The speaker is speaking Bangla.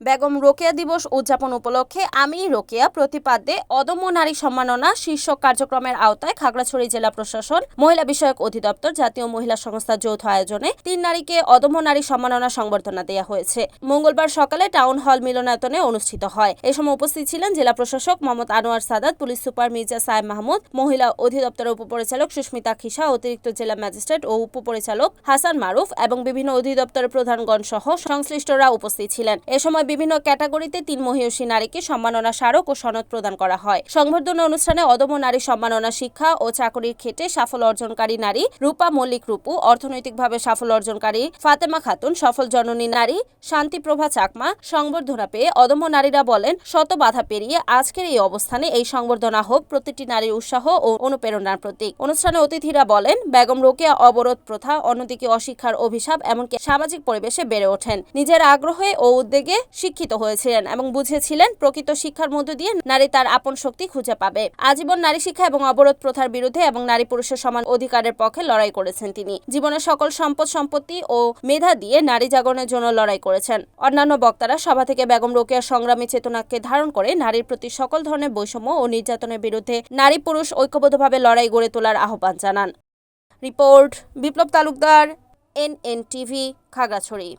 বেগম রোকেয়া দিবস উদযাপন উপলক্ষে আমি রোকেয়া প্রতিপাদ্যে অদম্য নারী সম্মাননা শীর্ষক কার্যক্রমের আওতায় খাগড়াছড়ি জেলা প্রশাসন, মহিলা বিষয়ক অধিদপ্তর, জাতীয় মহিলা সংস্থার যৌথ আয়োজনে ৩ নারীকে অদম্য নারী সম্মাননা সংবর্ধনা দেওয়া হয়েছে। মঙ্গলবার সকালে টাউন হল মিলনায়তনে অনুষ্ঠিত হয়। এ সময় উপস্থিত ছিলেন জেলা প্রশাসক মোহাম্মদ আনোয়ার সাদাত, পুলিশ সুপার মির্জা সায়েব মাহমুদ, মহিলা অধিদপ্তরের উপপরিচালক সুস্মিতা খিসা, অতিরিক্ত জেলা ম্যাজিস্ট্রেট ও উপপরিচালক হাসান মারুফ এবং বিভিন্ন অধিদপ্তরের প্রধানগণ সহ সংশ্লিষ্টরা উপস্থিত ছিলেন। এ সময় বিভিন্ন ক্যাটাগরিতে ৩ মহিয়সী নারীকে সম্মাননা স্মারক ও সনদ প্রদান করা হয়। সংবর্ধনা অনুষ্ঠানে অদম্য নারী সম্মাননা শিক্ষা ও চাকরির ক্ষেত্রে সাফল্য অর্জনকারী নারী রূপা মল্লিক রূপু, অর্থনৈতিকভাবে সাফল্য অর্জনকারী ফাতেমা খাতুন, সফল জননী নারী শান্তিপ্রভা চাকমা সংবর্ধনা পেয়ে অদম্য নারীরা বলেন, শত বাধা পেরিয়ে আজকের এই অবস্থানে এই সংবর্ধনা হোক প্রতিটি নারীর উৎসাহ ও অনুপ্রেরণার প্রতীক। অনুষ্ঠানে অতিথিরা বলেন, বেগম রোকেয়া অবরোধ প্রথা, অন্যদিকে অশিক্ষার অভিশাপ এমনকি সামাজিক পরিবেশে বেড়ে ওঠেন। নিজের আগ্রহে ও উদ্যোগে শিক্ষিত হয়েছিলেন এবং বুঝেছিলেন প্রকৃত শিক্ষার মধ্য দিয়ে নারী তার আপন শক্তি খুঁজে পাবে। আজীবন নারী শিক্ষা এবং অবরোধ প্রথার বিরুদ্ধে এবং নারী পুরুষের সমান অধিকারের পক্ষে লড়াই করেছেন তিনি। জীবনের সকল সম্পত্তি ও মেধা দিয়ে নারী জাগরণের জন্য লড়াই করেছেন। অন্যান্য বক্তারা সভা থেকে বেগম রোকেয়ার সংগ্রামী চেতনাকে ধারণ করে নারীর প্রতি সকল ধরনের বৈষম্য ও নির্যাতনের বিরুদ্ধে নারী পুরুষ ঐক্যবদ্ধভাবে লড়াই গড়ে তোলার আহ্বান জানান। রিপোর্ট বিপ্লব তালুকদার, NNTV, খাগড়াছড়ি।